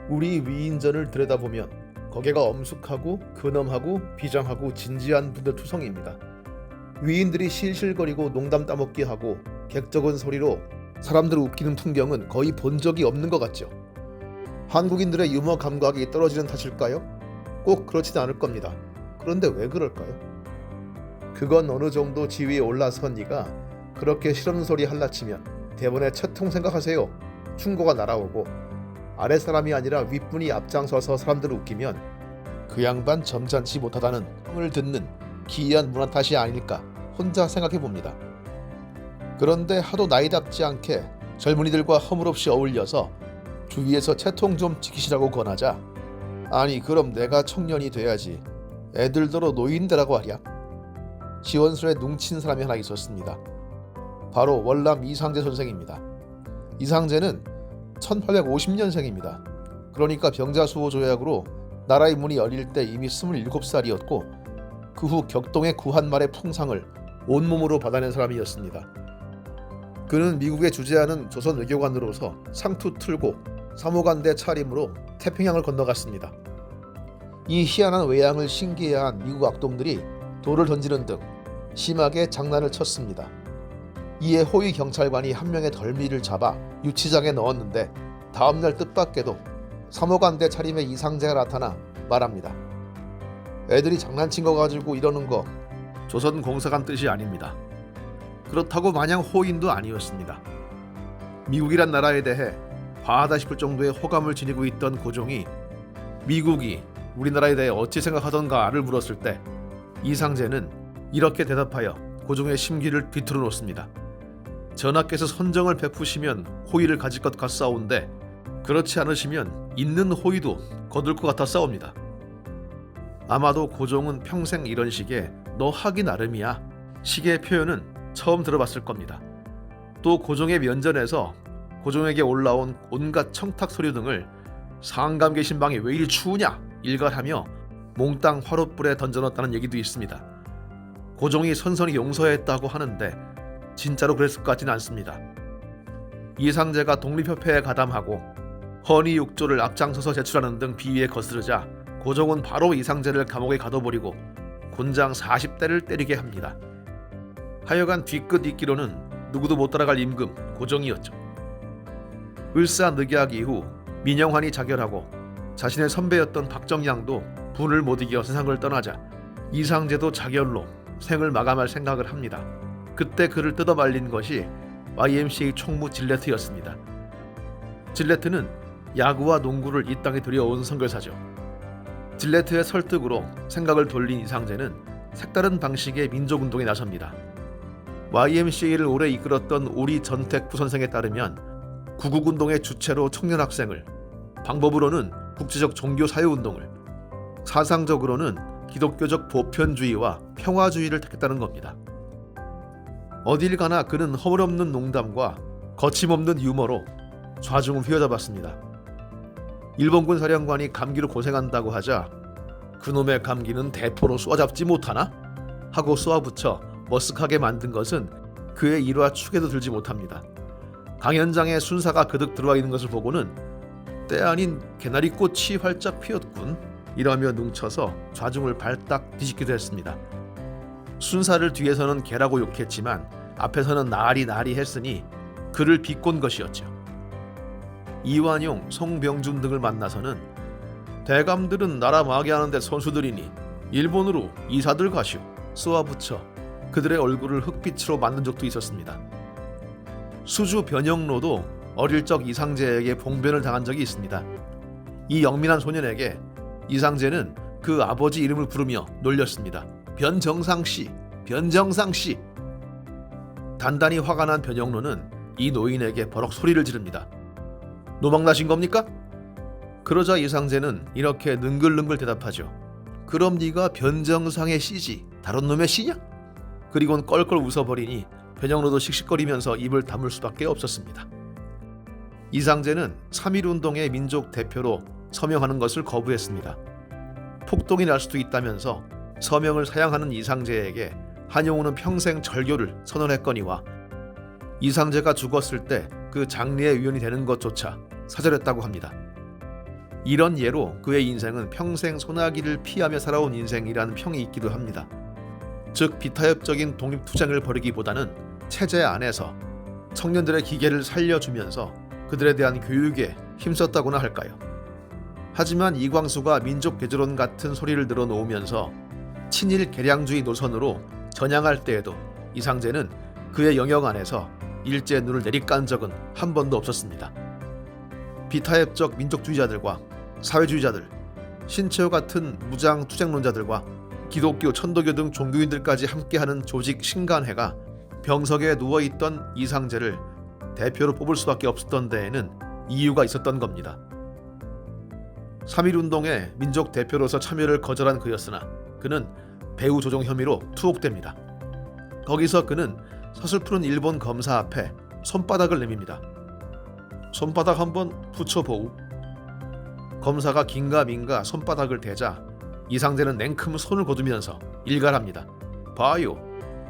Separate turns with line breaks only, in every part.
우리 위인전을 들여다보면 거기가 엄숙하고 근엄하고 비장하고 진지한 분들 투성입니다. 위인들이 실실거리고 농담 따먹기 하고 객적은 소리로 사람들을 웃기는 풍경은 거의 본 적이 없는 것 같죠. 한국인들의 유머 감각이 떨어지는 탓일까요? 꼭 그렇지는 않을 겁니다. 그런데 왜 그럴까요? 그건 어느 정도 지위에 올라선 이가 그렇게 싫은 소리 할라치면 대본에 채통 생각하세요. 충고가 날아오고 아랫사람이 아니라 윗분이 앞장서서 사람들을 웃기면 그 양반 점잖지 못하다는 평을 듣는 기이한 문화 탓이 아닐까 혼자 생각해봅니다. 그런데 하도 나이답지 않게 젊은이들과 허물없이 어울려서 주위에서 채통 좀 지키시라고 권하자 아니 그럼 내가 청년이 돼야지 애들더러 노인대라고 하랴. 지원술에 뭉친 사람이 하나 있었습니다. 바로 월남 이상제 선생입니다. 이상제는 1850년생입니다. 그러니까 병자수호 조약으로 나라의 문이 열릴 때 이미 27살이었고 그 후 격동의 구한말의 풍상을 온몸으로 받아낸 사람이었습니다. 그는 미국에 주재하는 조선 외교관으로서 상투 틀고 사모관대 차림으로 태평양을 건너갔습니다. 이 희한한 외양을 신기해한 미국 악동들이 돌을 던지는 등 심하게 장난을 쳤습니다. 이에 호위 경찰관이 한 명의 덜미를 잡아 유치장에 넣었는데 다음날 뜻밖에도 사모관대 차림의 이상제가 나타나 말합니다. 애들이 장난친 거 가지고 이러는 거 조선 공사관 뜻이 아닙니다. 그렇다고 마냥 호인도 아니었습니다. 미국이란 나라에 대해 과하다 싶을 정도의 호감을 지니고 있던 고종이 미국이 우리나라에 대해 어찌 생각하던가를 물었을 때 이상제는 이렇게 대답하여 고종의 심기를 뒤틀어 놓습니다. 전하께서 선정을 베푸시면 호의를 가질 것 같사온데 그렇지 않으시면 있는 호의도 거둘 것 같았사옵니다. 아마도 고종은 평생 이런 식의 너 하기 나름이야 식의 표현은 처음 들어봤을 겁니다. 또 고종의 면전에서 고종에게 올라온 온갖 청탁 소리 등을 상감 계신 방이 왜 이리 추우냐 일갈하며 몽땅 화롯불에 던져넣었다는 얘기도 있습니다. 고종이 선선히 용서했다고 하는데 진짜로 그랬을 것 같지는 않습니다. 이상제가 독립협회에 가담하고 헌의육조를 앞장서서 제출하는 등 비위에 거스르자 고종은 바로 이상제를 감옥에 가둬버리고 곤장 40대를 때리게 합니다. 하여간 뒤끝 잇기로는 누구도 못 따라갈 임금 고종이었죠. 을사늑약 이후 민영환이 자결하고 자신의 선배였던 박정양도 분을 못 이겨 세상을 떠나자 이상제도 자결로 생을 마감할 생각을 합니다. 그때 그를 뜯어말린 것이 YMCA 총무 질레트였습니다. 질레트는 야구와 농구를 이 땅에 들여온 선교사죠. 질레트의 설득으로 생각을 돌린 이상제는 색다른 방식의 민족운동에 나섭니다. YMCA를 오래 이끌었던 우리 전택 부선생에 따르면 구국운동의 주체로 청년학생을, 방법으로는 국제적 종교사회운동을, 사상적으로는 기독교적 보편주의와 평화주의를 택했다는 겁니다. 어딜 가나 그는 허물없는 농담과 거침없는 유머로 좌중을 휘어잡았습니다. 일본군 사령관이 감기로 고생한다고 하자 그놈의 감기는 대포로 쏘아잡지 못하나? 하고 쏘아붙여 머쓱하게 만든 것은 그의 일화 축에도 들지 못합니다. 강연장에 순사가 그득 들어와 있는 것을 보고는 때 아닌 개나리꽃이 활짝 피었군 이러며 뭉쳐서 좌중을 발딱 뒤집기도 했습니다. 순사를 뒤에서는 개라고 욕했지만 앞에서는 나리 했으니 그를 비꼰 것이었죠. 이완용, 송병준 등을 만나서는 대감들은 나라 망하게하는데 선수들이니 일본으로 이사들 가시오 쏘아붙여 그들의 얼굴을 흑빛으로 만든 적도 있었습니다. 수주 변영로도 어릴 적 이상제에게 봉변을 당한 적이 있습니다. 이 영민한 소년에게 이상제는 그 아버지 이름을 부르며 놀렸습니다. 변정상씨, 변정상씨. 단단히 화가 난 변영로는 이 노인에게 버럭 소리를 지릅니다. 노망나신 겁니까? 그러자 이상제는 이렇게 능글능글 대답하죠. 그럼 네가 변정상의 씨지 다른 놈의 씨냐? 그리고는 껄껄 웃어버리니 변영로도 씩씩거리면서 입을 다물 수밖에 없었습니다. 이상제는 3.1운동의 민족 대표로 서명하는 것을 거부했습니다. 폭동이 날 수도 있다면서 서명을 사양하는 이상제에게 한용우는 평생 절교를 선언했거니와 이상제가 죽었을 때 그 장례의 위원이 되는 것조차 사절했다고 합니다. 이런 예로 그의 인생은 평생 소나기를 피하며 살아온 인생이라는 평이 있기도 합니다. 즉 비타협적인 독립투쟁을 벌이기보다는 체제 안에서 청년들의 기계를 살려주면서 그들에 대한 교육에 힘썼다고나 할까요? 하지만 이광수가 민족개조론 같은 소리를 늘어놓으면서 친일 개량주의 노선으로 전향할 때에도 이상재는 그의 영역 안에서 일제의 눈을 내리깐 적은 한 번도 없었습니다. 비타협적 민족주의자들과 사회주의자들, 신채호 같은 무장 투쟁론자들과 기독교, 천도교 등 종교인들까지 함께하는 조직 신간회가 병석에 누워있던 이상재를 대표로 뽑을 수밖에 없었던 데에는 이유가 있었던 겁니다. 3.1운동에 민족 대표로서 참여를 거절한 그였으나 그는 배후 조종 혐의로 투옥됩니다. 거기서 그는 서슬푸른 일본 검사 앞에 손바닥을 내밉니다. 손바닥 한번 붙여보우. 검사가 긴가민가 손바닥을 대자 이상재는 냉큼 손을 거두면서 일갈합니다. 봐요.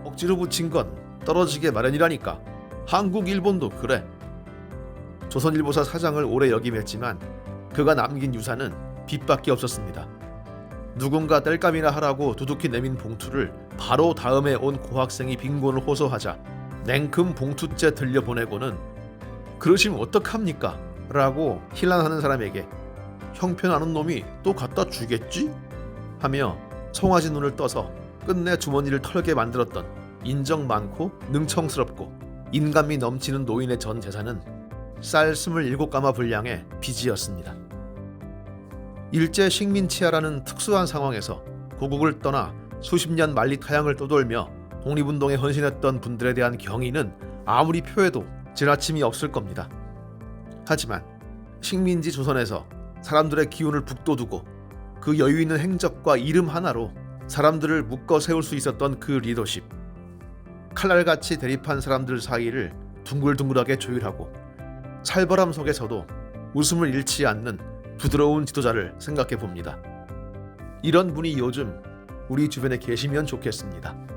억지로 붙인 건 떨어지게 마련이라니까. 한국 일본도 그래. 조선일보사 사장을 오래 역임했지만 그가 남긴 유산은 빚밖에 없었습니다. 누군가 땔감이나 하라고 두둑히 내민 봉투를 바로 다음에 온 고학생이 빈곤을 호소하자 냉큼 봉투째 들려보내고는 그러시면 어떡합니까? 라고 희난하는 사람에게 형편하는 놈이 또 갖다 주겠지? 하며 송아지 눈을 떠서 끝내 주머니를 털게 만들었던 인정 많고 능청스럽고 인간미 넘치는 노인의 전 재산은 쌀 27가마 분량의 빚이었습니다. 일제 식민치하라는 특수한 상황에서 고국을 떠나 수십 년 만리 타향을 떠돌며 독립운동에 헌신했던 분들에 대한 경의는 아무리 표해도 지나침이 없을 겁니다. 하지만 식민지 조선에서 사람들의 기운을 북돋우고 그 여유 있는 행적과 이름 하나로 사람들을 묶어 세울 수 있었던 그 리더십, 칼날같이 대립한 사람들 사이를 둥글둥글하게 조율하고 살벌함 속에서도 웃음을 잃지 않는 부드러운 지도자를 생각해 봅니다. 이런 분이 요즘 우리 주변에 계시면 좋겠습니다.